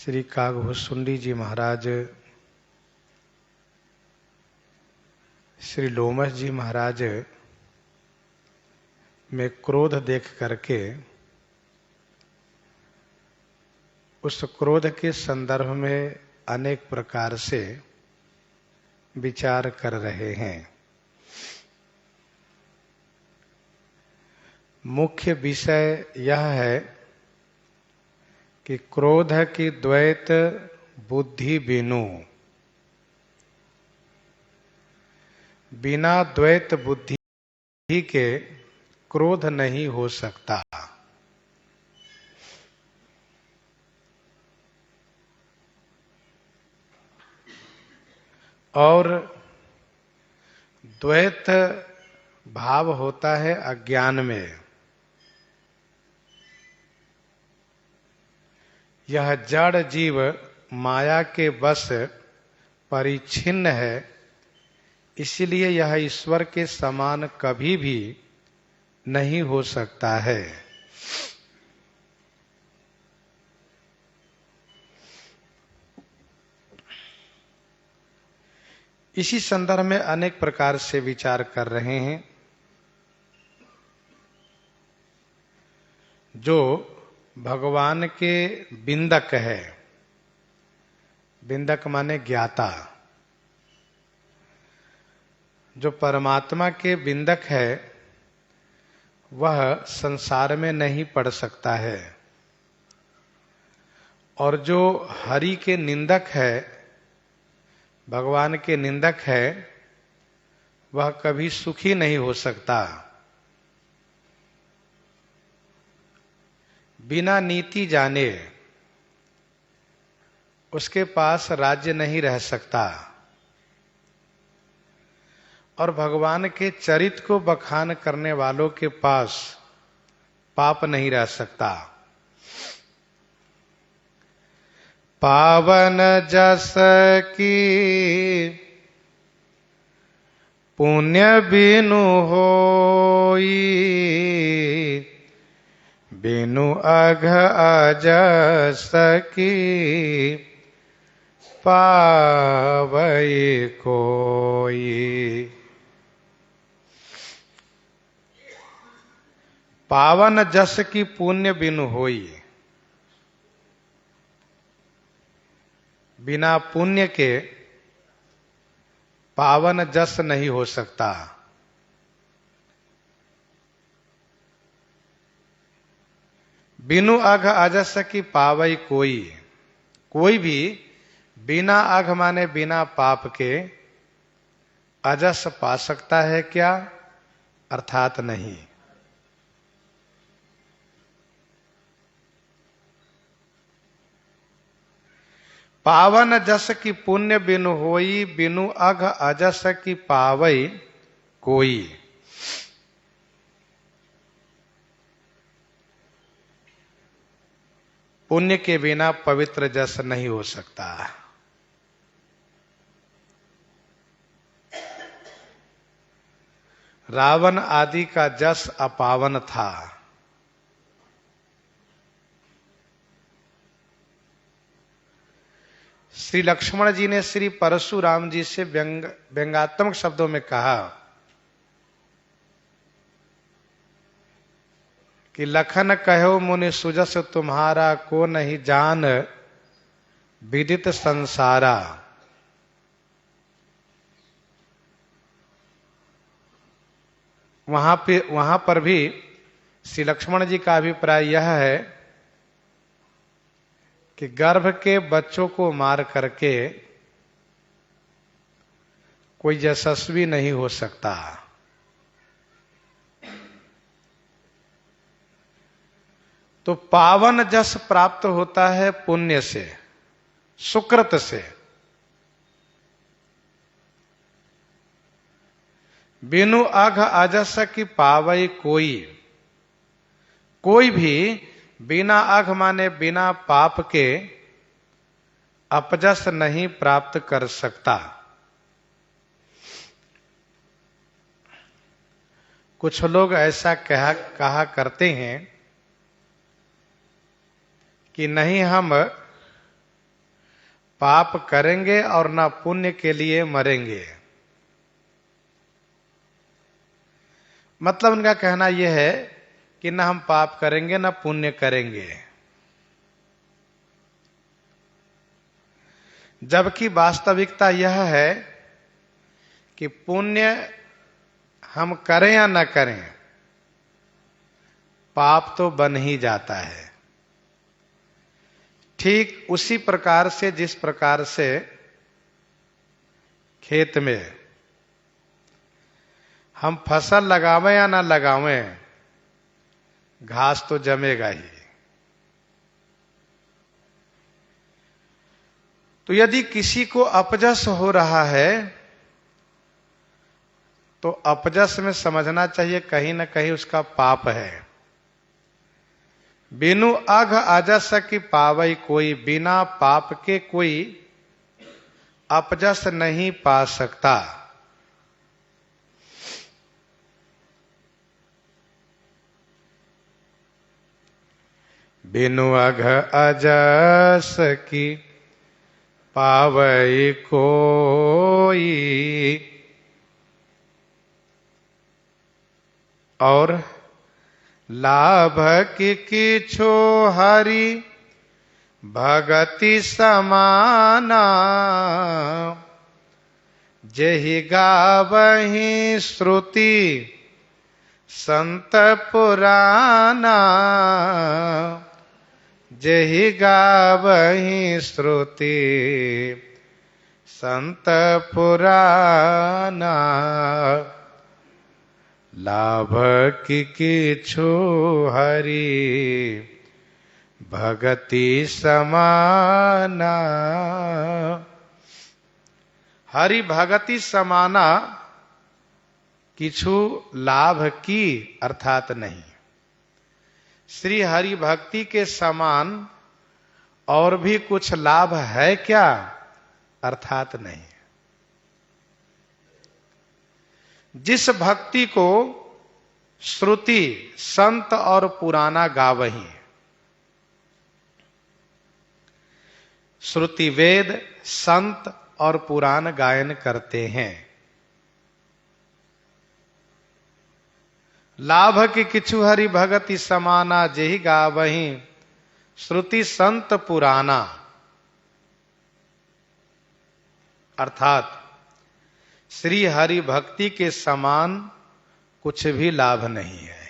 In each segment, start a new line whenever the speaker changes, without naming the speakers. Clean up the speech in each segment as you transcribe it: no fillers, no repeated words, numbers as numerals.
श्री कागभूषुंडी जी महाराज, श्री लोमश जी महाराज में क्रोध देख करके उस क्रोध के संदर्भ में अनेक प्रकार से विचार कर रहे हैं। मुख्य विषय यह है कि क्रोध की द्वैत बुद्धि बिना द्वैत बुद्धि के क्रोध नहीं हो सकता। और द्वैत भाव होता है अज्ञान में। यह जड़ जीव माया के वश परिच्छिन्न है, इसलिए यह ईश्वर के समान कभी भी नहीं हो सकता है। इसी संदर्भ में अनेक प्रकार से विचार कर रहे हैं। जो भगवान के बिंदक है, बिंदक माने ज्ञाता, जो परमात्मा के बिंदक है वह संसार में नहीं पड़ सकता है, और जो हरि के निंदक है, भगवान के निंदक है, वह कभी सुखी नहीं हो सकता। बिना नीति जाने उसके पास राज्य नहीं रह सकता, और भगवान के चरित्र को बखान करने वालों के पास पाप नहीं रह सकता। पावन जस की पुण्य बिनु होई, बिनु अघ अजस की पावई कोई। पावन जस की पुण्य बिनु होई, बिना पुण्य के पावन जस नहीं हो सकता। बिनु अघ अजस की पावई कोई, कोई भी बिना अघ माने बिना पाप के अजस पा सकता है क्या? अर्थात नहीं। पावन जस की पुण्य बिनु होई, बिनु अघ अजस की पावई कोई। पुण्य के बिना पवित्र जस नहीं हो सकता। रावण आदि का जस अपावन था। श्री लक्ष्मण जी ने श्री परशुराम जी से व्यंगात्मक शब्दों में कहा कि लखन कहो मुनि सुजस तुम्हारा, को नहीं जान विदित संसारा। वहां पर भी श्री लक्ष्मण जी का अभिप्राय यह है कि गर्भ के बच्चों को मार करके कोई यशस्वी नहीं हो सकता। तो पावन जस प्राप्त होता है पुण्य से, सुकृत से। बिनु अघ अजस की पावई कोई, कोई भी बिना अघ माने बिना पाप के अपजस नहीं प्राप्त कर सकता। कुछ लोग ऐसा कहा करते हैं कि नहीं, हम पाप करेंगे और ना पुण्य के लिए मरेंगे। मतलब उनका कहना यह है कि ना हम पाप करेंगे ना पुण्य करेंगे, जबकि वास्तविकता यह है कि पुण्य हम करें या न करें, पाप तो बन ही जाता है। ठीक उसी प्रकार से जिस प्रकार से खेत में हम फसल लगावें या ना लगावें, घास तो जमेगा ही। तो यदि किसी को अपजस हो रहा है तो अपजस में समझना चाहिए कहीं न कहीं उसका पाप है। बिनु अघ अजस की पावई कोई, बिना पाप के कोई अपजस नहीं पा सकता। बिनु अघ अजस की पावई कोई, और लाभ की किछो हरि भगति समाना, जेहि गावहि श्रुति संत पुराना, जेहि गावहि श्रुति संत पुराना, लाभ की किछु हरि भगति समाना। हरि भगति समाना किछु लाभ की अर्थात नहीं। श्री हरि भक्ति के समान और भी कुछ लाभ है क्या, अर्थात नहीं। जिस भक्ति को श्रुति संत और पुराना गावही, श्रुति वेद संत और पुराण गायन करते हैं, लाभ की किछु हरि भगति समाना, जेहि गावही श्रुति संत पुराना, अर्थात श्री हरि भक्ति के समान कुछ भी लाभ नहीं है।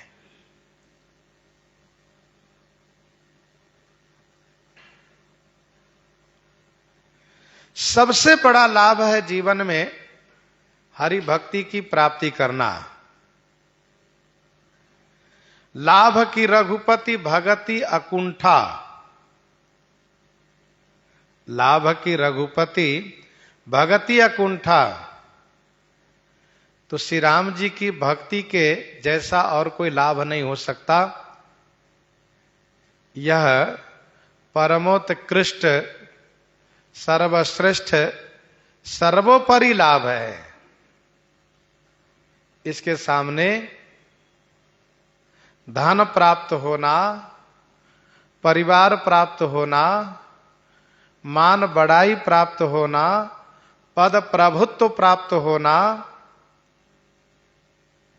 सबसे बड़ा लाभ है जीवन में हरि भक्ति की प्राप्ति करना। लाभ की रघुपति भगति अकुंठा, लाभ की रघुपति भगति अकुंठा, तो श्री राम जी की भक्ति के जैसा और कोई लाभ नहीं हो सकता। यह परमोत्कृष्ट सर्वश्रेष्ठ सर्वोपरि लाभ है। इसके सामने धन प्राप्त होना, परिवार प्राप्त होना, मान बढ़ाई प्राप्त होना, पद प्रभुत्व प्राप्त होना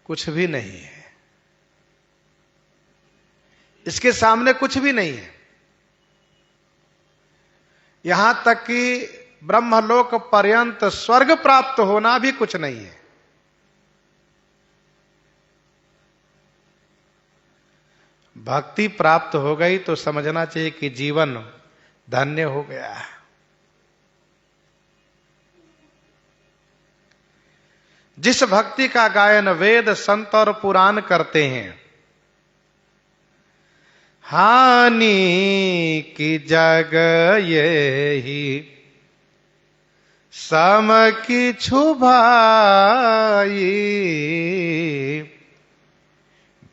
कुछ भी नहीं है। इसके सामने कुछ भी नहीं है। यहां तक कि ब्रह्मलोक पर्यंत स्वर्ग प्राप्त होना भी कुछ नहीं है। भक्ति प्राप्त हो गई तो समझना चाहिए कि जीवन धन्य हो गया है। जिस भक्ति का गायन वेद संत और पुराण करते हैं, हानि की जग यही सम की छुभाई,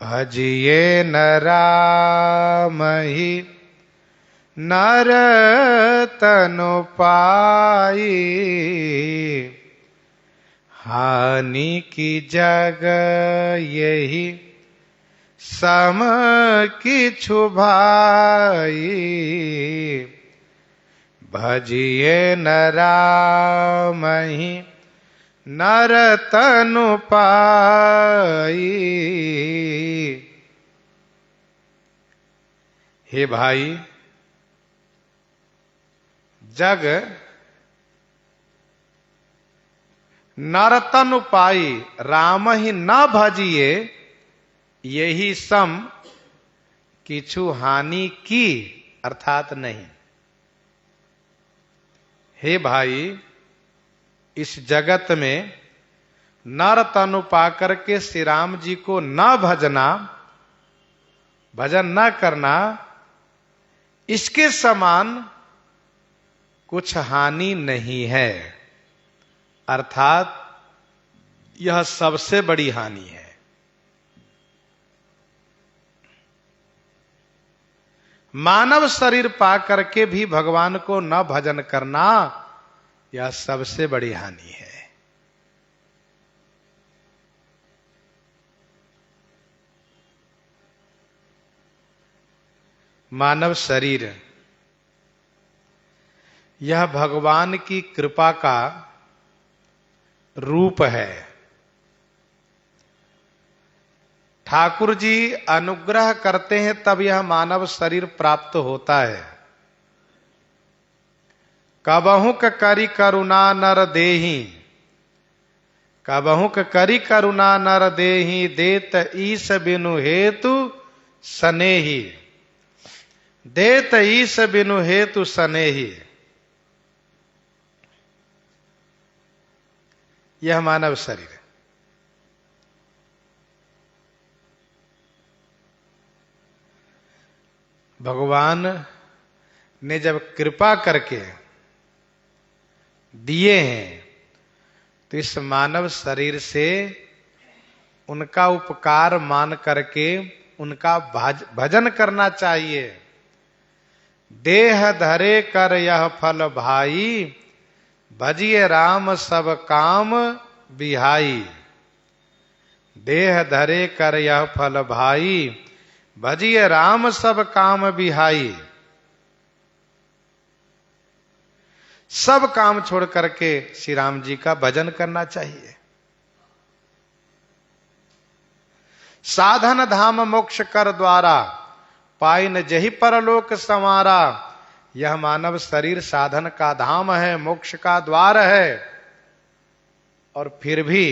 भजिए न राम ही नर तनु पाई, हानि की जग यही सम की छुभाई, भजिए न रामहि नर तनु पाई। हे भाई, जग नर तनु पाई, राम ही न भजिए, यही सम किछु हानि की, अर्थात नहीं। हे भाई, इस जगत में नर तनु पाकर के श्री राम जी को न भजना, भजन न करना, इसके समान कुछ हानि नहीं है, अर्थात यह सबसे बड़ी हानि है। मानव शरीर पा करके भी भगवान को न भजन करना, यह सबसे बड़ी हानि है। मानव शरीर यह भगवान की कृपा का रूप है। ठाकुर जी अनुग्रह करते हैं तब यह मानव शरीर प्राप्त होता है। कबहुक करि करुणा नर देहि, कबहुक करि करुणा नर देहि, देत ईश बिनु हेतु सनेहि, देत ईश बिनु हेतु सनेहि। यह मानव शरीर है। भगवान ने जब कृपा करके दिए हैं तो इस मानव शरीर से उनका उपकार मान करके उनका भजन करना चाहिए। देह धरे कर यह फल भाई, भजिए राम सब काम बिहाई। देह धरे कर यह फल भाई, भजिए राम सब काम बिहाई। सब काम छोड़ करके श्री राम जी का भजन करना चाहिए। साधन धाम मोक्ष कर द्वारा, पाइन जही परलोक संवारा। यह मानव शरीर साधन का धाम है, मोक्ष का द्वार है। और फिर भी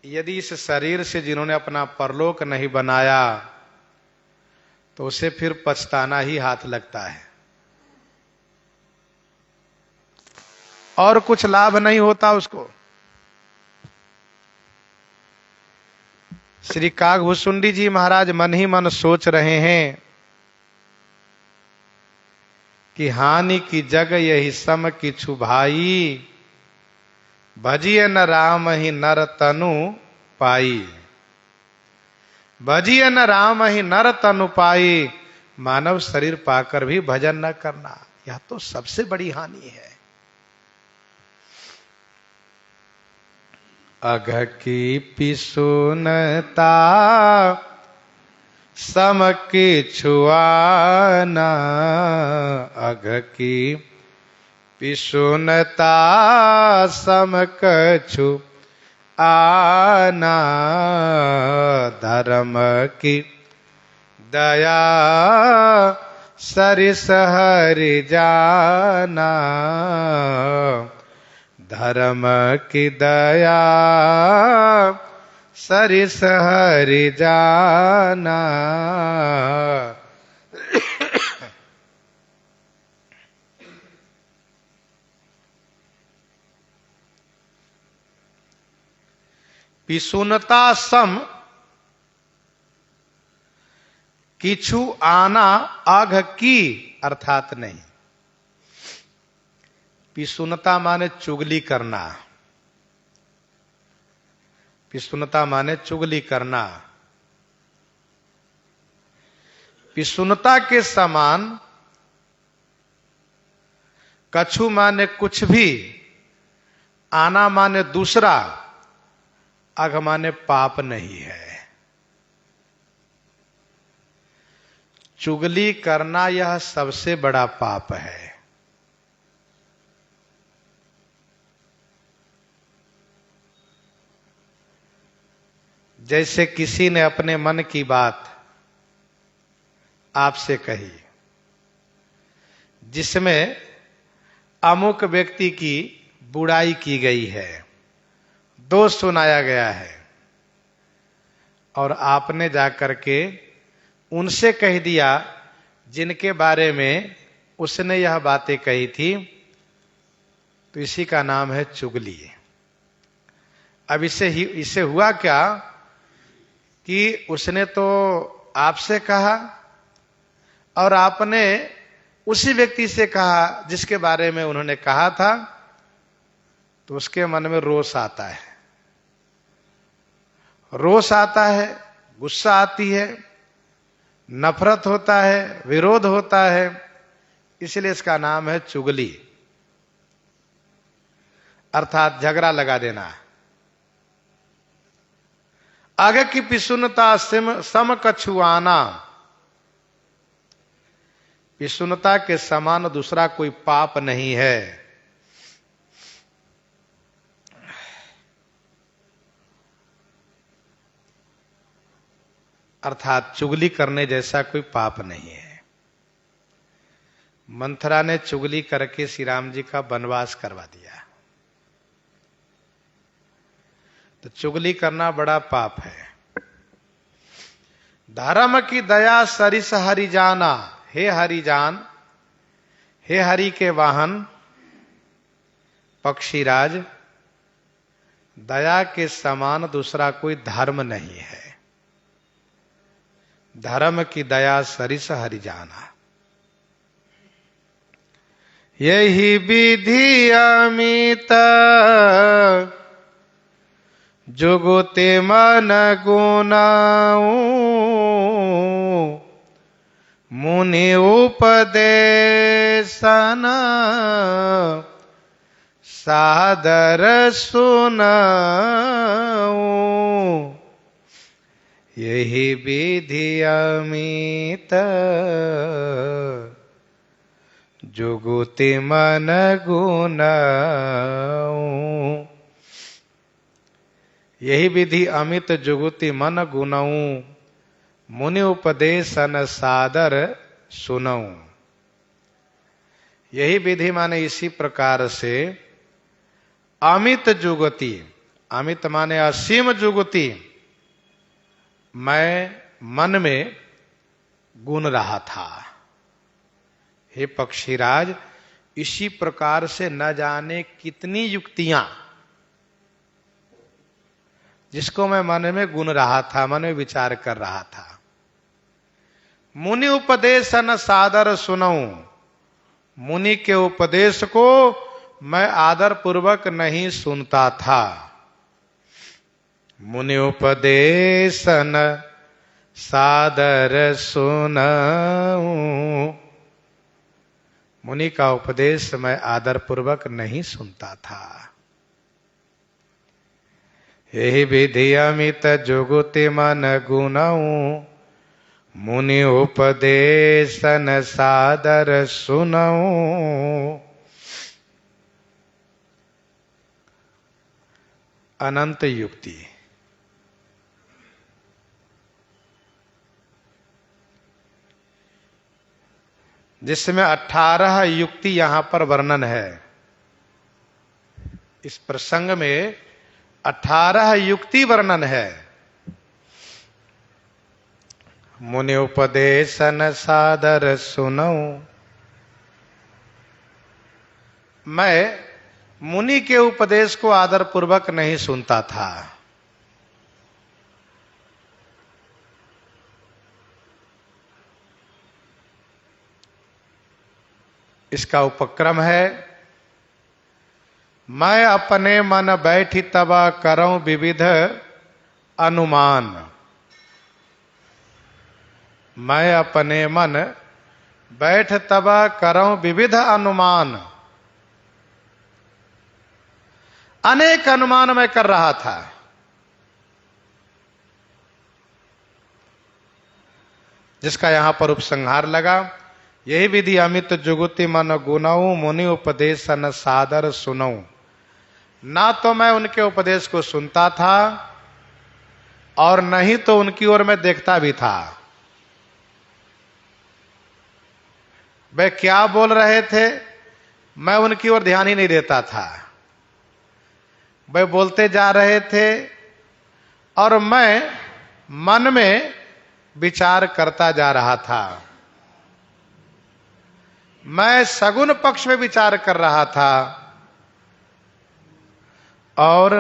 यदि इस शरीर से जिन्होंने अपना परलोक नहीं बनाया तो उसे फिर पछताना ही हाथ लगता है, और कुछ लाभ नहीं होता उसको। श्री कागभूषुंडी जी महाराज मन ही मन सोच रहे हैं कि हानि की जग यही सम किछु भाई, भजिए न राम ही नर तनु पाई। भजिए न राम ही नर तनु पाई। मानव शरीर पाकर भी भजन न करना, यह तो सबसे बड़ी हानि है। अघ की पिसुनता सम किछु आना, अघ की पिसुनता सम कछु आना। धर्म की दया सरिस हरि जाना, धर्म की दया सरिस हरि जाना। पिसुनता सम किछु आना, आघ की अर्थात नहीं। पिसुनता माने चुगली करना, पिसुनता माने चुगली करना। पिसुनता के समान कछु माने कुछ भी, आना माने दूसरा, अघ माने पाप नहीं है। चुगली करना यह सबसे बड़ा पाप है। जैसे किसी ने अपने मन की बात आपसे कही, जिसमें अमुक व्यक्ति की बुराई की गई है, दोष सुनाया गया है, और आपने जाकर के उनसे कह दिया जिनके बारे में उसने यह बातें कही थी, तो इसी का नाम है चुगली। अब इससे हुआ क्या कि उसने तो आपसे कहा और आपने उसी व्यक्ति से कहा जिसके बारे में उन्होंने कहा था, तो उसके मन में रोष आता है, रोष आता है, गुस्सा आती है, नफरत होता है, विरोध होता है, इसलिए इसका नाम है चुगली, अर्थात झगड़ा लगा देना। आगे की पिसुनता सम कछुआना, पिसुनता के समान दूसरा कोई पाप नहीं है। अर्थात चुगली करने जैसा कोई पाप नहीं है। मंथरा ने चुगली करके श्री राम जी का वनवास करवा दिया, तो चुगली करना बड़ा पाप है। धर्म की दया सरिस हरि जाना, हे हरिजान, हे हरि के वाहन पक्षीराज, दया के समान दूसरा कोई धर्म नहीं है। धर्म की दया सरिस हरि जाना। यही विधि अमित जुगुति मन गुनाऊं, मुनि उपदेशन सादर सुनाऊं। यही विधि अमित जुगुति मन गुनाऊं। यही विधि अमित जुगुति मन गुनाऊं, मुनि उपदेशन सादर सुनाऊं। यही विधि माने इसी प्रकार से अमित जुगति, अमित माने असीम जुगति, मैं मन में गुन रहा था। हे पक्षीराज, इसी प्रकार से न जाने कितनी युक्तियां जिसको मैं मन में गुन रहा था, मन में विचार कर रहा था। मुनि उपदेशन सादर सुनाऊं, मुनि के उपदेश को मैं आदर पूर्वक नहीं सुनता था। मुनि उपदेशन सादर सुनाऊं, मुनि का उपदेश मैं आदर पूर्वक नहीं सुनता था। यही विधि अमित जुगुति मन गुनाऊं, मुनि उपदेशन सादर सुनाऊं। अनंत युक्ति, जिसमें 18 युक्ति यहां पर वर्णन है। इस प्रसंग में 18 युक्ति वर्णन है। मुनि उपदेशन सादर सुनाऊं, मैं मुनि के उपदेश को आदर पूर्वक नहीं सुनता था। इसका उपक्रम है, मैं अपने मन बैठी तब करऊं विविध अनुमान। मैं अपने मन बैठ तब करऊं विविध अनुमान। अनेक अनुमान मैं कर रहा था। जिसका यहां पर उपसंहार लगा, यही विधि अमित जुगुति मन गुनाऊं, मुनि उपदेशन सादर सुनाऊं। ना तो मैं उनके उपदेश को सुनता था, और नहीं तो उनकी ओर मैं देखता भी था। वे क्या बोल रहे थे मैं उनकी ओर ध्यान ही नहीं देता था। वे बोलते जा रहे थे और मैं मन में विचार करता जा रहा था। मैं सगुन पक्ष में विचार कर रहा था और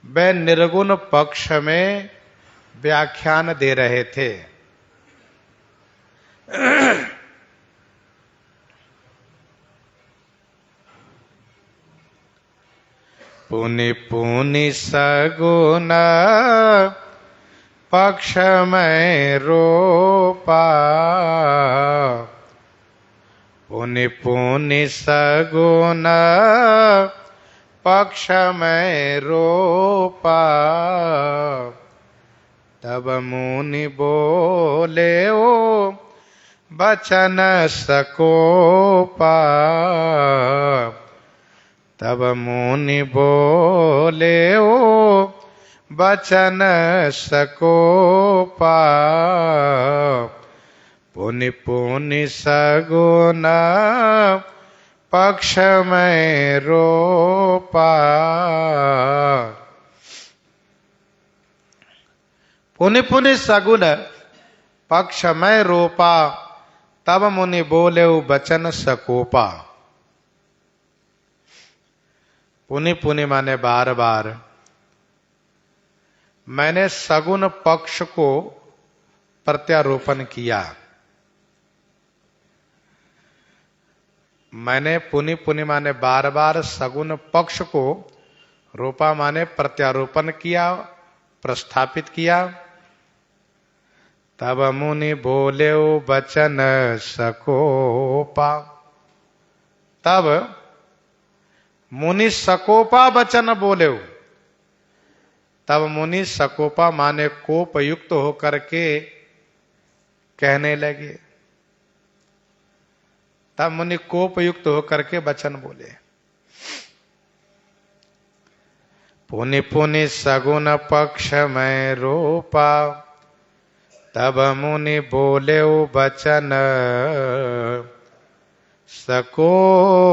वे निर्गुण पक्ष में व्याख्यान दे रहे थे। पुनि पुनि सगुन पक्ष में रोपा, पुनि पुनि सगुन पक्ष में रोपा, तब मुनि बोले ओ बचन सकोपा, तब मुनि बोले ओ बचन सकोपा, पुनि पुनि सगुन पक्ष में रोपा। पुनि पुनि सगुन पक्ष में रोपा, तब मुनि बोले बचन सकोपा। पुनि पुनि माने बार बार मैंने सगुन पक्ष को प्रत्यारोपण किया। मैंने पुनि पुनि माने बार बार सगुन पक्ष को, रोपा माने प्रत्यारोपण किया, प्रस्थापित किया। तब मुनि बोले बचन सकोपा, तब मुनि सकोपा वचन बोले। तब मुनि सकोपा माने कोप युक्त होकर के कहने लगे। तब मुनि कोप युक्त होकर के वचन बोले। पुनि पुनि सगुन पक्ष में रोपा, तब मुनि बोले बचन सकोपा।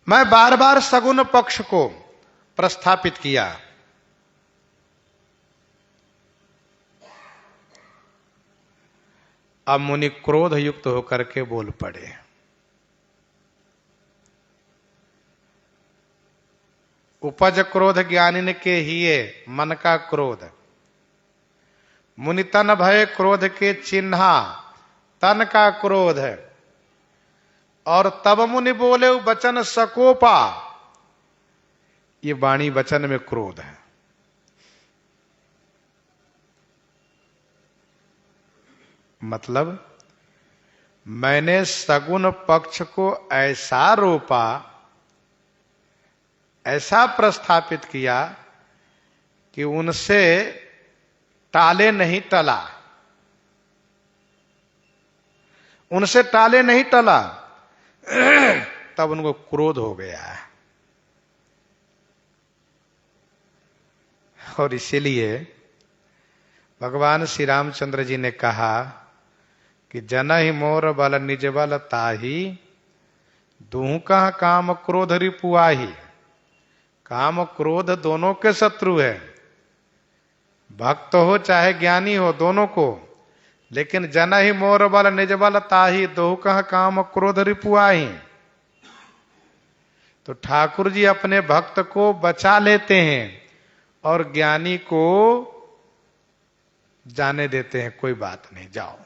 मैं बार बार सगुन पक्ष को प्रस्थापित किया। अब मुनि क्रोध युक्त होकर के बोल पड़े। उपज क्रोध ज्ञानिन के हिये मन का क्रोध, मुनि तन भय क्रोध के चिन्हा तन का क्रोध है। और तब मुनि बोले वचन सकोपा, ये वाणी वचन में क्रोध है। मतलब मैंने सगुन पक्ष को ऐसा रोपा, ऐसा प्रस्थापित किया कि उनसे टाले नहीं टला, उनसे टाले नहीं टला। तब उनको क्रोध हो गया। और इसीलिए भगवान श्री रामचंद्र जी ने कहा कि जनहि मोर बल निज बल ताही, दूह कह काम क्रोध रिपुआही। काम क्रोध दोनों के शत्रु है, भक्त हो चाहे ज्ञानी हो, दोनों को। लेकिन जनहि मोर बल निज बल ताही, दोह कह काम क्रोध रिपुआही। तो ठाकुर जी अपने भक्त को बचा लेते हैं और ज्ञानी को जाने देते हैं, कोई बात नहीं, जाओ।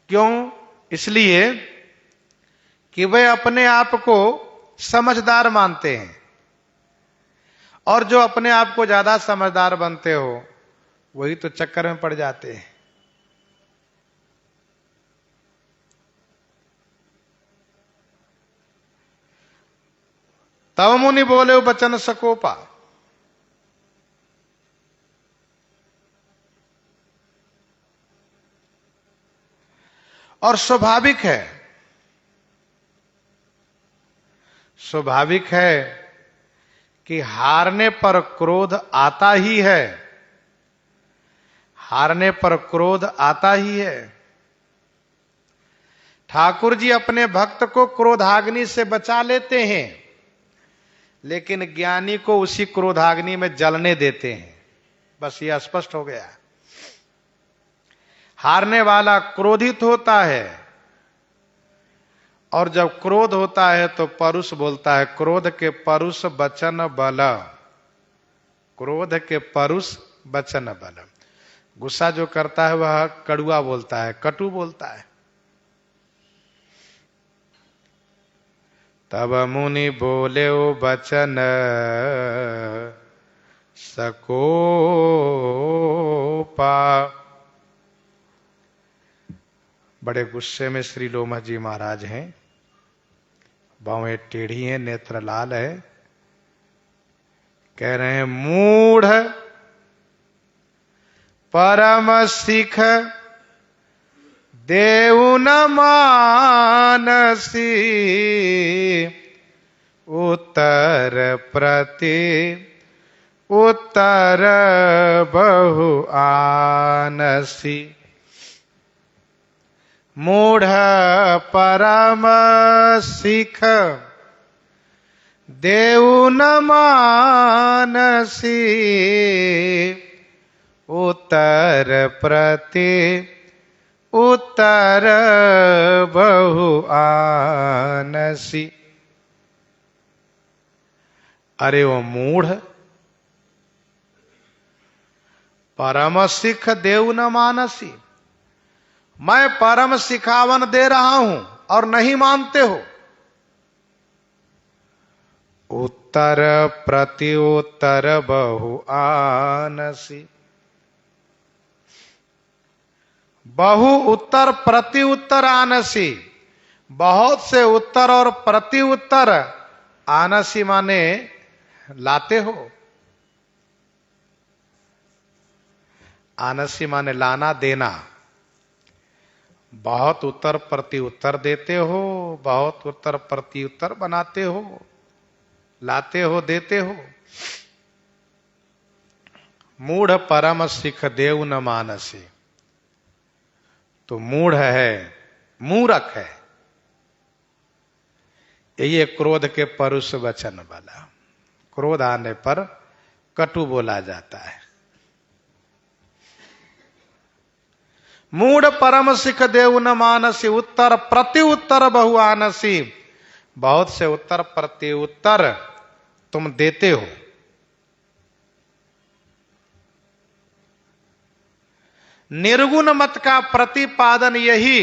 क्यों? इसलिए कि वे अपने आप को समझदार मानते हैं, और जो अपने आप को ज्यादा समझदार बनते हो वही तो चक्कर में पड़ जाते हैं। तब मुनि बोले बचन सकोपा। और स्वाभाविक है, स्वाभाविक है कि हारने पर क्रोध आता ही है, हारने पर क्रोध आता ही है। ठाकुर जी अपने भक्त को क्रोधाग्नि से बचा लेते हैं, लेकिन ज्ञानी को उसी क्रोधाग्नि में जलने देते हैं। बस यह स्पष्ट हो गया। हारने वाला क्रोधित होता है, और जब क्रोध होता है तो परुष बोलता है। क्रोध के परुष वचन बल, क्रोध के परुष वचन बल। गुस्सा जो करता है वह कड़ुआ बोलता है, कटु बोलता है। तब मुनि बोले ओ वचन सकोपा। बड़े गुस्से में श्री लोमह जी महाराज हैं, बाहें टेढ़ी हैं, नेत्र लाल है। कह रहे हैं मूढ़ परम सिख देउ न मानसी, उत्तर प्रति उत्तर बहु आनसी। मूढ़ परम सिख देउ न मानसी, उत्तर प्रति उत्तर बहु आनसी। अरे वो मूढ़, परम सिख देव न मानसी, मैं परम सिखावन दे रहा हूं और नहीं मानते हो। उत्तर प्रति उत्तर बहु आनसी। बहु उत्तर प्रति उत्तर आनसी, बहुत से उत्तर और प्रति उत्तर आनसी माने लाते हो। आनसी माने लाना देना। बहुत उत्तर प्रति उत्तर देते हो, बहुत उत्तर प्रति उत्तर बनाते हो, लाते हो, देते हो। मूढ़ परम सिख देव न मानसी, तो मूढ़ है, मूरख है। ये क्रोध के परुष वचन वाला। क्रोध आने पर कटु बोला जाता है। मूढ़ परम सिख देव न मानसी, उत्तर प्रति उत्तर बहु आनसी। बहुत से उत्तर प्रति उत्तर तुम देते हो। निर्गुण मत का प्रतिपादन यही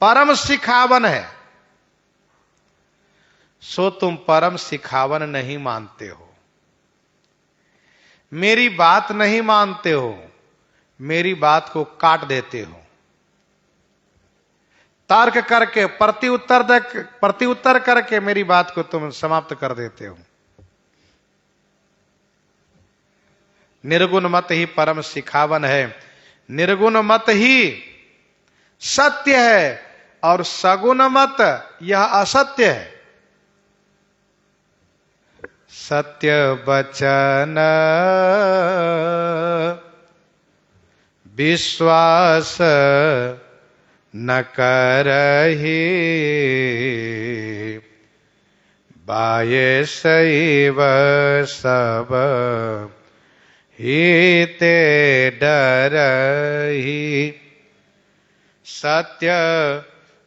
परम सिखावन है। सो तुम परम सिखावन नहीं मानते हो, मेरी बात नहीं मानते हो, मेरी बात को काट देते हो। तर्क करके प्रति उत्तर करके मेरी बात को तुम समाप्त कर देते हो। निर्गुण मत ही परम सिखावन है। निर्गुण मत ही सत्य है और सगुण मत यह असत्य है। सत्य वचन विश्वास न करहि, बाये सैव सब हिते डरहि। सत्य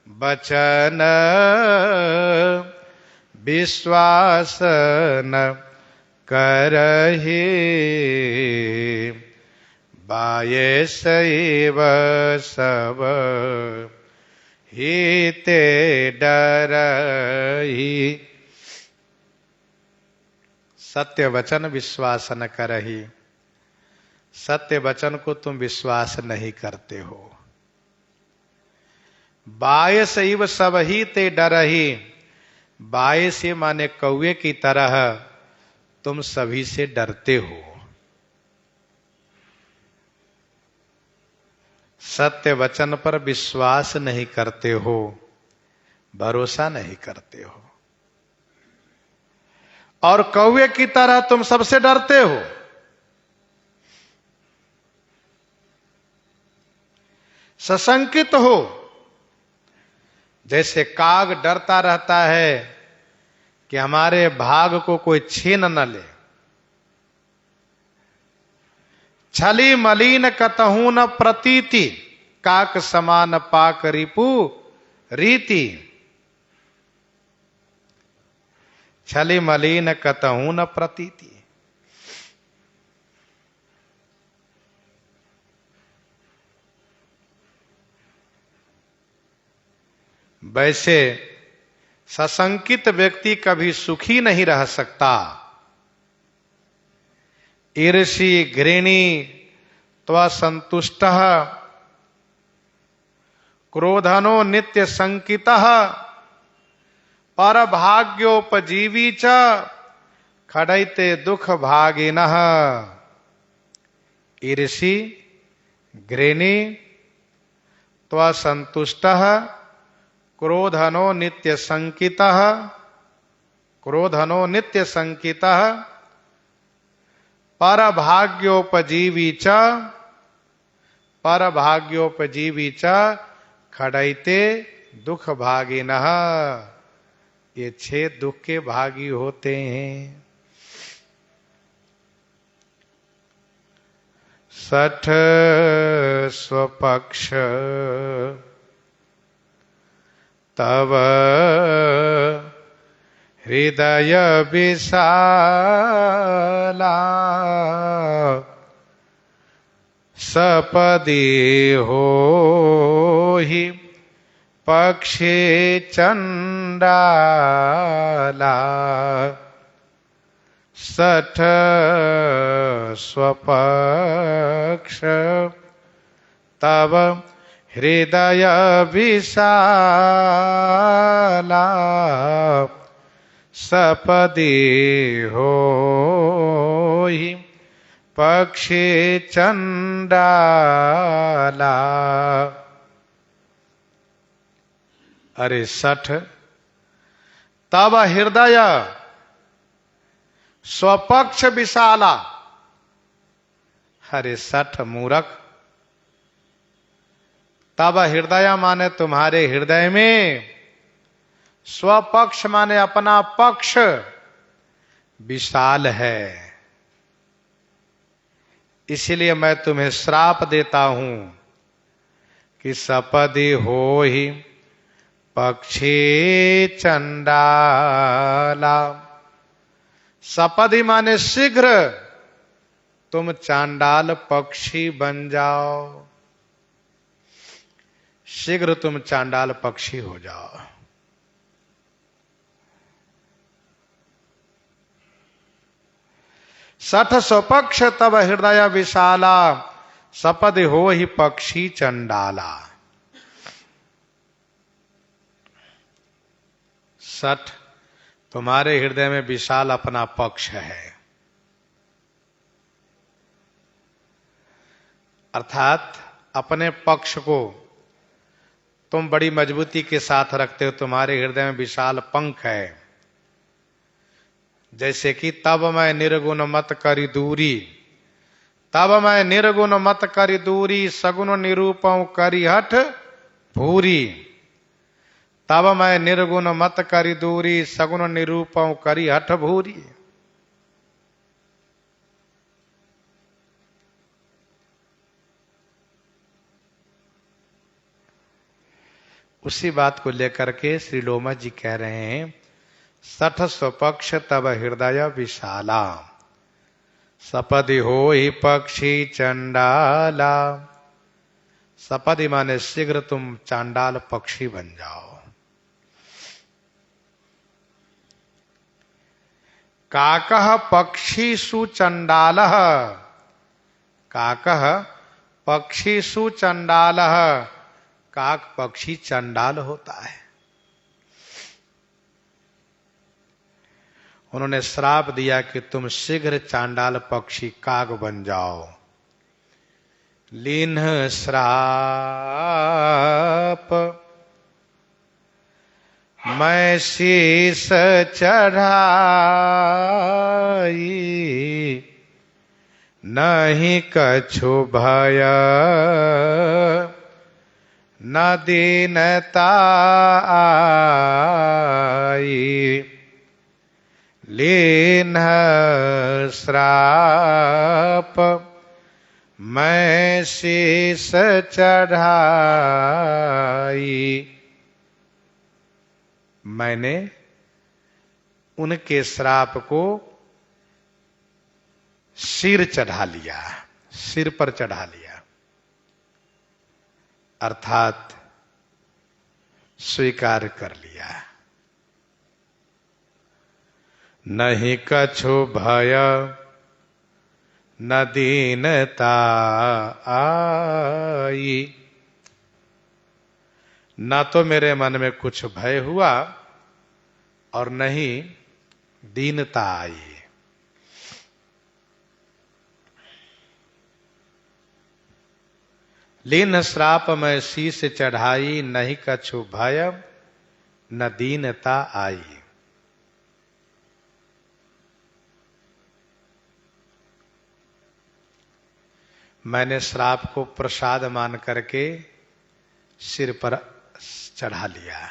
वचन विश्वास न करहि, बाये सैव सब हिते डरहि। सत्य वचन विश्वास न करहि, सत्य वचन को तुम विश्वास नहीं करते हो। बाय सैव सब ही ते डरहि, बाय से माने कौवे की तरह तुम सभी से डरते हो। सत्य वचन पर विश्वास नहीं करते हो, भरोसा नहीं करते हो, और कौवे की तरह तुम सबसे डरते हो। सशंकित हो, जैसे काग डरता रहता है कि हमारे भाग को कोई छीन न ले। छली मलिन कतहु न प्रतीति, काक समान पाक रिपु रीति। छली मलिन कतहु न प्रतीति। वैसे सशंकित व्यक्ति कभी सुखी नहीं रह सकता। ईर्षि घृणी त्वसंतुष्टः, क्रोधनो नित्य संकितः, परभाग्योपजीवी च खड़ैते दुख भागिनः। ईर्षि घृणी त्वसंतुष्टः, क्रोधनो नित्य संकितः, क्रोधनो नित्य संकितः, परभाग्योपजीवी च, परभाग्योपजीवी च खड़ैते दुख भागिनः। ये 6 दुख के भागी होते हैं। 60 स्वपक्ष तव हृदय विशाला, सपदि होहि पक्षी चंडाला। 60 स्वपक्ष तव हृदय विशाला, सपदि होहि पक्षी चंडाला। अरे 60 तब हृदय स्वपक्ष विशाला। अरे 60 मूर्ख, तब हृदय माने तुम्हारे हृदय में, स्वपक्ष माने अपना पक्ष विशाल है। इसलिए मैं तुम्हें श्राप देता हूं कि सपदि होहि पक्षी चंडाला। सपदि माने शीघ्र तुम चांडाल पक्षी बन जाओ, शीघ्र तुम चांडाल पक्षी हो जाओ। सठ स्वपक्ष तब हृदय विशाला, सपदि हो ही पक्षी चंडाला। 60 तुम्हारे हृदय में विशाल अपना पक्ष है, अर्थात अपने पक्ष को तुम बड़ी मजबूती के साथ रखते हो। तुम्हारे हृदय में विशाल पंख है। जैसे कि तब मैं निर्गुण मत करी दूरी, तब मैं निर्गुण मत करी दूरी, सगुण निरूपं करी हठ भूरी। तब मैं निर्गुण मत करी दूरी, सगुण निरूपं करी हठ भूरी। उसी बात को लेकर के श्री लोमा जी कह रहे हैं, 60 स्वपक्ष तब हृदय विशाला, सपदि हो ही पक्षी चंडाला। सपदि माने शीघ्र तुम चांडाल पक्षी बन जाओ। काकः पक्षीषु चंडालः, काकः पक्षीषु चंडालः, काक पक्षी चंडाल होता है। उन्होंने श्राप दिया कि तुम शीघ्र चांडाल पक्षी काग बन जाओ। लीन्ह श्राप मैं शीस चढ़ाई, नहीं कछु भय न दीनता आई। लीन्ह श्राप मैं शीस चढ़ाई, मैंने उनके श्राप को सिर चढ़ा लिया, सिर पर चढ़ा लिया, अर्थात स्वीकार कर लिया। नहीं कछु भय न दीनता आई, न तो मेरे मन में कुछ भय हुआ और नहीं दीनता आई। लीन श्राप मैं शीस चढ़ाई, नहीं कछु भय न दीनता आई। मैंने श्राप को प्रसाद मान करके सिर पर चढ़ा लिया।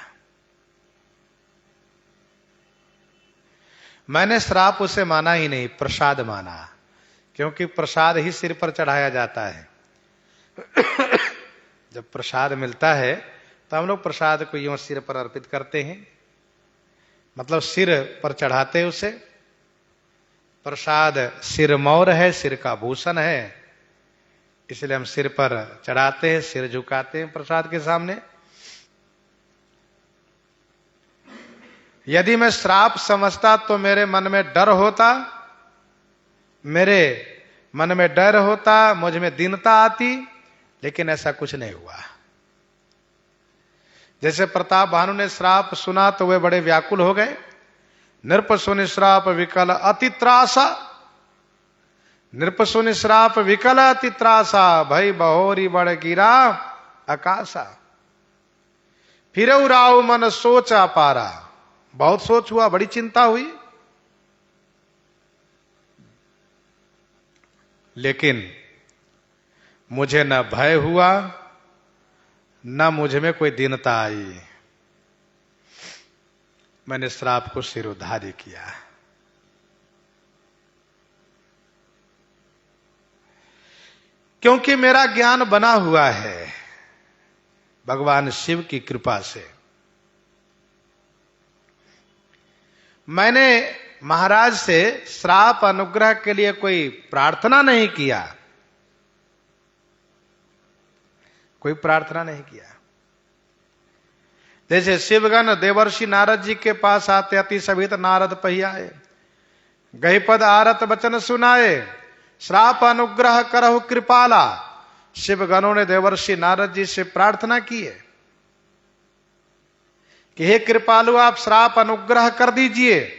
मैंने श्राप उसे माना ही नहीं, प्रसाद माना, क्योंकि प्रसाद ही सिर पर चढ़ाया जाता है। जब प्रसाद मिलता है तो हम लोग प्रसाद को यूं सिर पर अर्पित करते हैं, मतलब सिर पर चढ़ाते उसे। प्रसाद सिर मौर है, सिर का भूषण है, इसलिए हम सिर पर चढ़ाते हैं, सिर झुकाते हैं प्रसाद के सामने। यदि मैं श्राप समझता तो मेरे मन में डर होता, मेरे मन में डर होता, मुझ में दीनता आती, लेकिन ऐसा कुछ नहीं हुआ। जैसे प्रताप भानु ने श्राप सुना तो वे बड़े व्याकुल हो गए। नृप सुनि श्राप विकल अति त्रासा, नृप सुनि श्राप विकल अति त्रासा, भई बहोरी बड़ गिरा आकाशा। फिर राव मन सोचा पारा, बहुत सोच हुआ, बड़ी चिंता हुई, लेकिन मुझे न भय हुआ न मुझ में कोई दीनता आई। मैंने श्राप को सिरोधार्य किया। क्योंकि मेरा ज्ञान बना हुआ है भगवान शिव की कृपा से। मैंने महाराज से श्राप अनुग्रह के लिए कोई प्रार्थना नहीं किया, कोई प्रार्थना नहीं किया। जैसे शिवगण देवर्षि नारद जी के पास आते, अति सभित नारद पहियाए, गही पद आरत वचन सुनाए, श्राप अनुग्रह करहु कृपाला। शिवगणों ने देवर्षि नारद जी से प्रार्थना की है कि हे कृपालु, आप श्राप अनुग्रह कर दीजिए।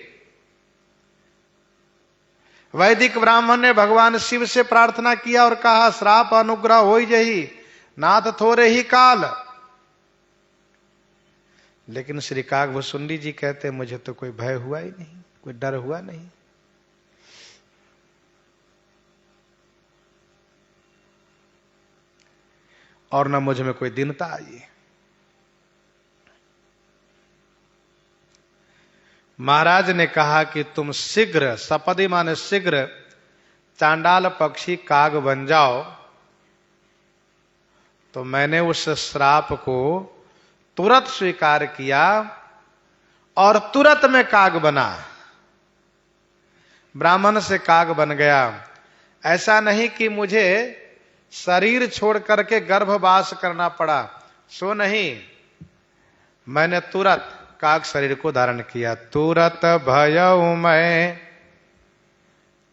वैदिक ब्राह्मण ने भगवान शिव से प्रार्थना किया और कहा श्राप अनुग्रह हो जही नाथ थोरे ही काल। लेकिन श्री काकभूषुंडी जी कहते मुझे तो कोई भय हुआ ही नहीं, कोई डर हुआ नहीं। और न मुझ में कोई दीनता आई। महाराज ने कहा कि तुम शीघ्र, सपदि माने शीघ्र, चांडाल पक्षी काग बन जाओ। तो मैंने उस श्राप को तुरंत स्वीकार किया और तुरंत में काग बना, ब्राह्मण से काग बन गया। ऐसा नहीं कि मुझे शरीर छोड़ करके गर्भवास करना पड़ा, सो नहीं, मैंने तुरंत काग शरीर को धारण किया। तुरत भयउ मैं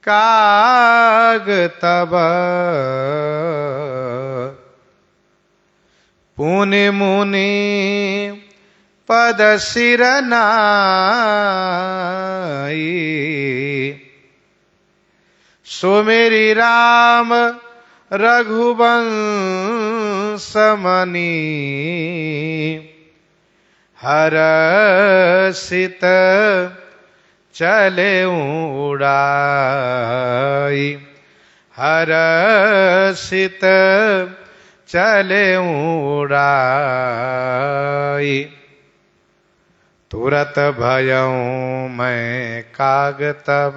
काग तब, पुनि मुनि पद सिर नाई। सो मेरी राम रघुवंश मणि हरषित चले उड़ाई, हरषित चले उड़ाई। तुरत भयऊं मैं काग तब,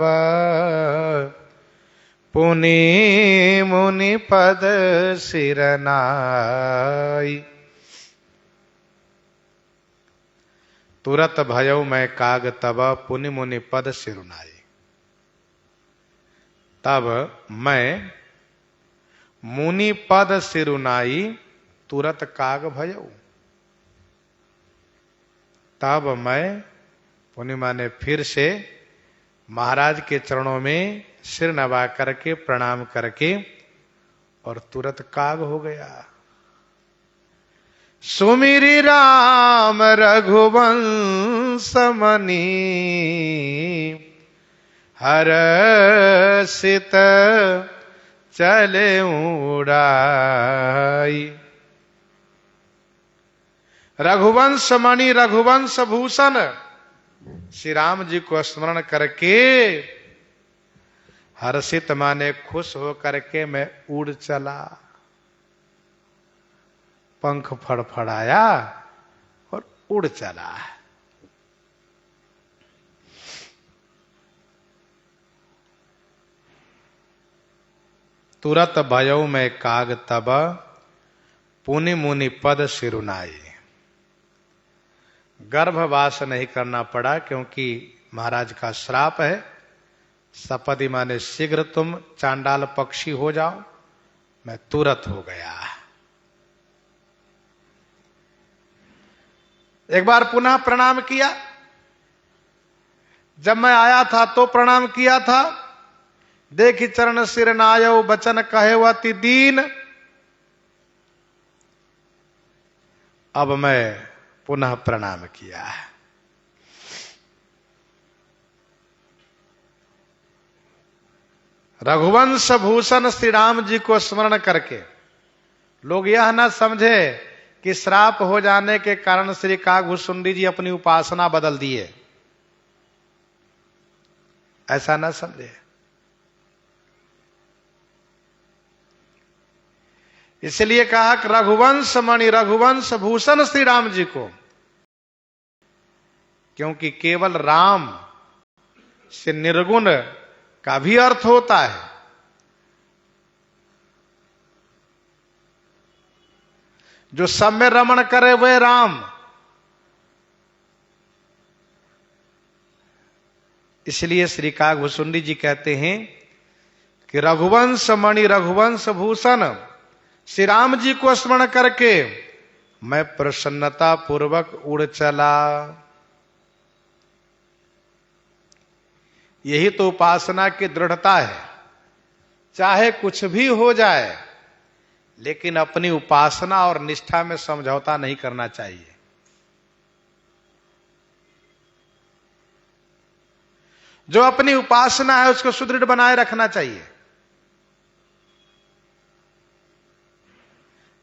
पुनि मुनि पद सिरनाई। तुरत भयऊ मैं काग तब, पुनि मुनि पद सिरनाई। तब मैं मुनि पद सिरुनाई, तुरत काग भयऊ। तब मैं, पुनि माने फिर से, महाराज के चरणों में सिर नवा करके प्रणाम करके और तुरत काग हो गया। सुमिरि राम रघुवंश मणि हरषित चले उड़ाई। रघुवंश मणि रघुवंश भूषण श्री राम जी को स्मरण करके हर्षित माने खुश हो करके मैं उड़ चला, पंख फड़फड़ाया और उड़ चला। तुरत भयऊ मैं काग तब, पुनि मुनि पद सिरुनाई। गर्भवास नहीं करना पड़ा क्योंकि महाराज का श्राप है। सपदि माने शीघ्र तुम चांडाल पक्षी हो जाओ। मैं तुरंत हो गया। एक बार पुनः प्रणाम किया। जब मैं आया था तो प्रणाम किया था। देखी चरण सिर नायो, बचन कहे अति दीन। अब मैं पुनः प्रणाम किया। रघुवंश भूषण श्री राम जी को स्मरण करके लोग यह न समझे कि श्राप हो जाने के कारण श्री कागभूषुंडी जी अपनी उपासना बदल दिए, ऐसा न समझे। इसलिए कहा कि रघुवंश मणि रघुवंश भूषण श्री राम जी को, क्योंकि केवल राम से निर्गुण का भी अर्थ होता है। जो सब में रमण करे वह राम। इसलिए श्री कागभूषुंडी जी कहते हैं कि रघुवंश मणि रघुवंश भूषण श्री राम जी को स्मरण करके मैं प्रसन्नता पूर्वक उड़ चला। यही तो उपासना की दृढ़ता है। चाहे कुछ भी हो जाए, लेकिन अपनी उपासना और निष्ठा में समझौता नहीं करना चाहिए। जो अपनी उपासना है उसको सुदृढ़ बनाए रखना चाहिए।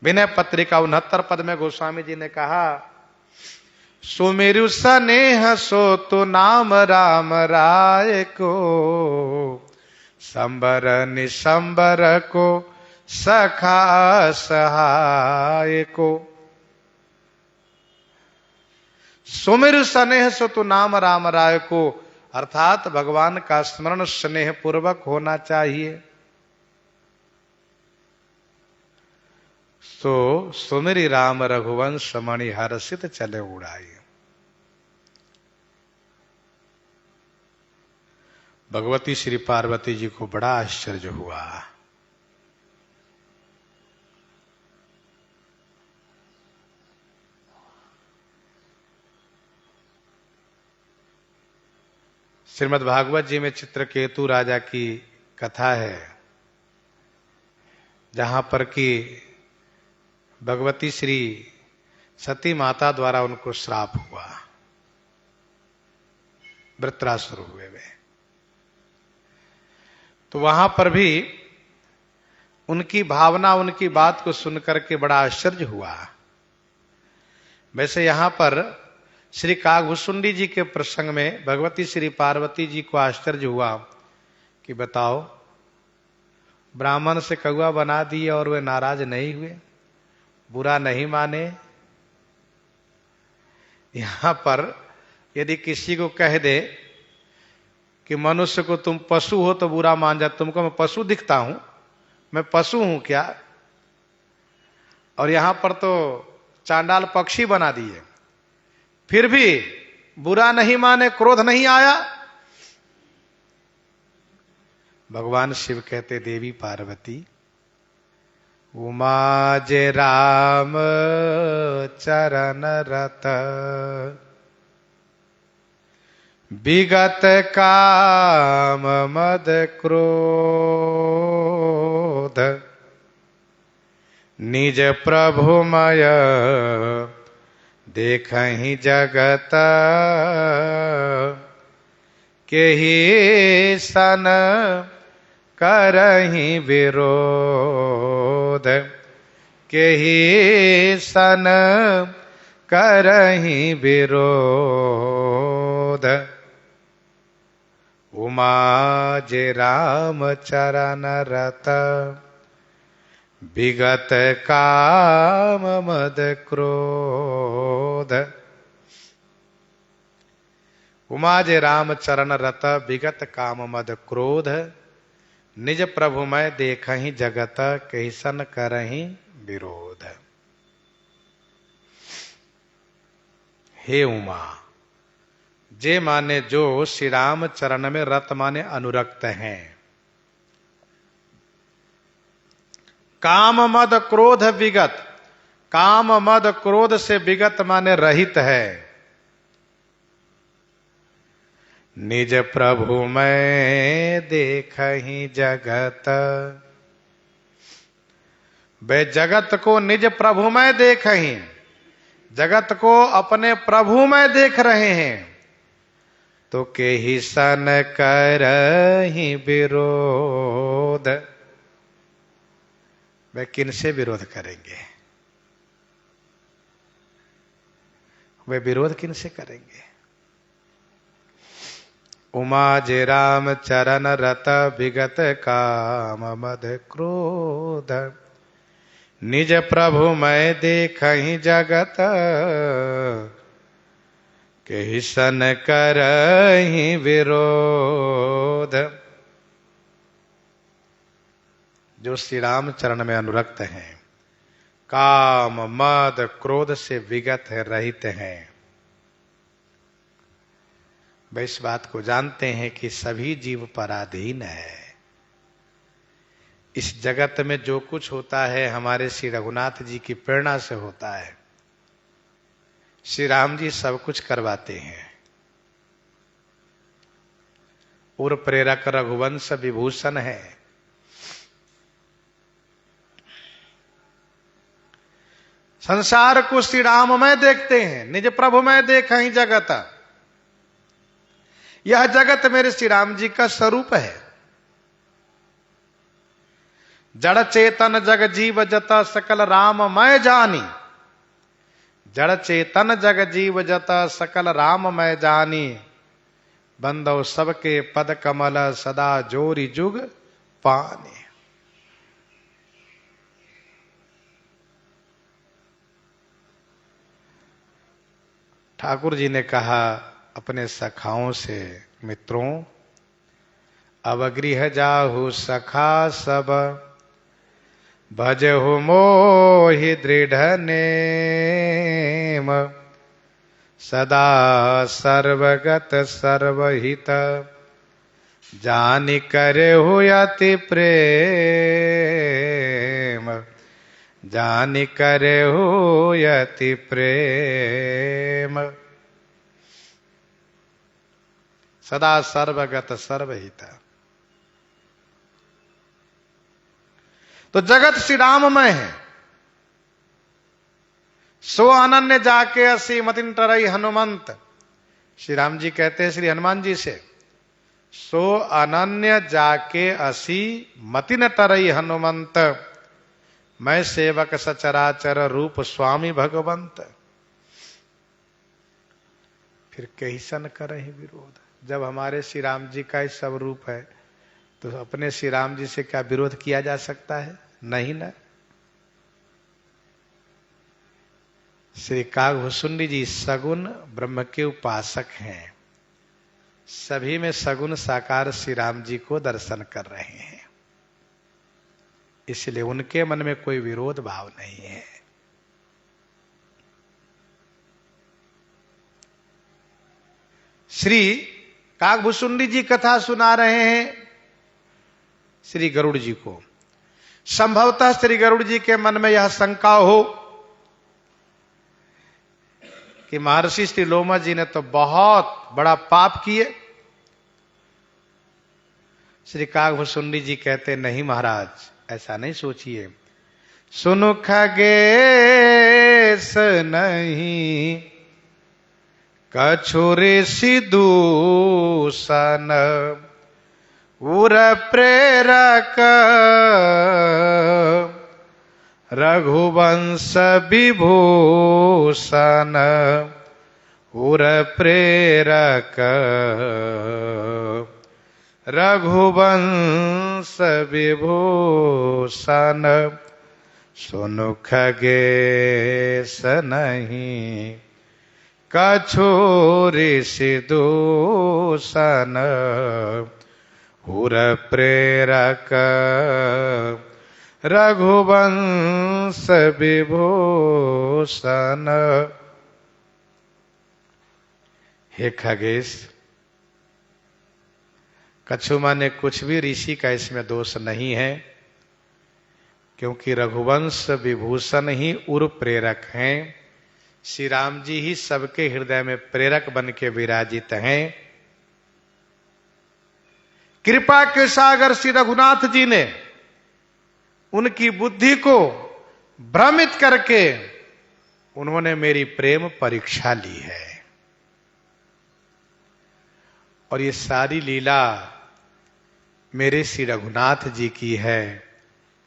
विनय पत्रिका 69 पद में गोस्वामी जी ने कहा, सुमिरु स्नेह सो तो नाम राम राय को, संबर निसंबर को सखा सहाय को। सुमिरु स्नेह सो तो नाम राम राय को, अर्थात भगवान का स्मरण स्नेह पूर्वक होना चाहिए। तो सुमिरि राम रघुवंश मणि हर्षित चले उड़ाई। भगवती श्री पार्वती जी को बड़ा आश्चर्य हुआ। श्रीमद् भागवत जी में चित्रकेतु राजा की कथा है, जहां पर कि भगवती श्री सती माता द्वारा उनको श्राप हुआ, वृत्रासुर हुए वे। तो वहां पर भी उनकी भावना, उनकी बात को सुनकर के बड़ा आश्चर्य हुआ। वैसे यहां पर श्री कागभूषुंडी जी के प्रसंग में भगवती श्री पार्वती जी को आश्चर्य हुआ कि बताओ, ब्राह्मण से कौआ बना दिए और वे नाराज नहीं हुए, बुरा नहीं माने। यहां पर यदि किसी को कह दे कि मनुष्य को तुम पशु हो तो बुरा मान जा, तुमको मैं पशु दिखता हूं, मैं पशु हूं क्या? और यहां पर तो चांडाल पक्षी बना दिए, फिर भी बुरा नहीं माने, क्रोध नहीं आया। भगवान शिव कहते, देवी पार्वती, उमा जे राम चरण रत, विगत काम मद क्रोध, निज प्रभुमय देखहि जगत, केहि सन करहि विरोध, केहि सन करहि विरोध। उमा जे राम चरण रत, विगत काम मद क्रोध। उमा जे राम चरण रत, विगत काम मद क्रोध, निज प्रभु मैं देखहि जगत, कैसन करहि विरोध। हे उमा, जे माने जो श्री राम चरण में रत माने अनुरक्त हैं, काम मद क्रोध विगत, काम मद क्रोध से विगत माने रहित है। निज प्रभु मैं देखहि जगत, वे जगत को निज प्रभु में देखहि, जगत को अपने प्रभु में देख रहे हैं, तो केहि सन करहि विरोध। वे किनसे विरोध करेंगे? वे विरोध किनसे करेंगे? उमा जे राम चरण रत, विगत काम मद क्रोध, निज प्रभु मैं देखहि जगत, केहि सन करहि विरोध। जो श्री राम चरण में अनुरक्त हैं, काम मद क्रोध से विगत है, रहित हैं, वे इस बात को जानते हैं कि सभी जीव पराधीन है। इस जगत में जो कुछ होता है हमारे श्री रघुनाथ जी की प्रेरणा से होता है। श्री राम जी सब कुछ करवाते हैं। और प्रेरक रघुवंश विभूषण है। संसार को श्री राम में देखते हैं, निज प्रभु में देखहि जगत। यह जगत मेरे श्री राम जी का स्वरूप है। जड़ चेतन जग जीव जता, सकल राम मैं जानी। जड़ चेतन जग जीव जता, सकल राम मैं जानी। बंदो सबके पद कमल, सदा जोरी जुग पानी। ठाकुर जी ने कहा अपने सखाओं से, मित्रों अब गृह जाहु सखा सब, भजहु मोहि दृढ़ नेम। सदा सर्वगत सर्वहित, जानि करहु अति प्रेम। जानि करहु अति प्रेम। सदा सर्वगत सर्वहित। तो जगत श्री राम में है। सो अनन्य जाके असी मतिन टरई हनुमंत। श्री राम जी कहते हैं श्री हनुमान जी से, सो अनन्य जाके असी मति न तरई हनुमंत, मैं सेवक सचराचर रूप स्वामी भगवंत। फिर कैसन करहि विरोध, जब हमारे श्री राम जी का ही सब रूप है तो अपने श्री राम जी से क्या विरोध किया जा सकता है? नहीं ना। श्री कागभूषुंडी जी सगुण ब्रह्म के उपासक हैं, सभी में सगुण साकार श्री राम जी को दर्शन कर रहे हैं, इसलिए उनके मन में कोई विरोध भाव नहीं है। श्री कागभूषुंडी जी कथा सुना रहे हैं श्री गरुड़ जी को। संभवतः श्री गरुड़ जी के मन में यह शंका हो कि महर्षि श्री लोमा जी ने तो बहुत बड़ा पाप किए। श्री कागभूषुंडी जी कहते नहीं महाराज, ऐसा नहीं सोचिए। सुनु खगेश नहीं कछु ऋषि दूषण, उर प्रेरक रघुवंश विभूषण, उर प्रेरक रघुवंश विभूषण। सुनु खगेश नहीं कछु ऋषि दूषण, उर प्रेरक रघुवंश विभूषण। हे खगेश, कछु माने कुछ भी ऋषि का इसमें दोष नहीं है, क्योंकि रघुवंश विभूषण ही उर प्रेरक हैं। श्री राम जी ही सबके हृदय में प्रेरक बन के विराजित हैं। कृपा के सागर श्री रघुनाथ जी ने उनकी बुद्धि को भ्रमित करके उन्होंने मेरी प्रेम परीक्षा ली है, और ये सारी लीला मेरे श्री रघुनाथ जी की है,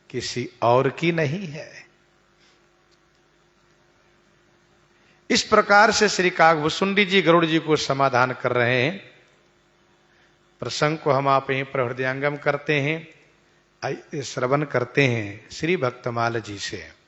किसी और की नहीं है। इस प्रकार से श्री कागभूषुंडी जी गरुड़ जी को समाधान कर रहे हैं। प्रसंग को हम आप यहीं पर हृदयंगम करते हैं, श्रवण करते हैं श्री भक्तमाल जी से।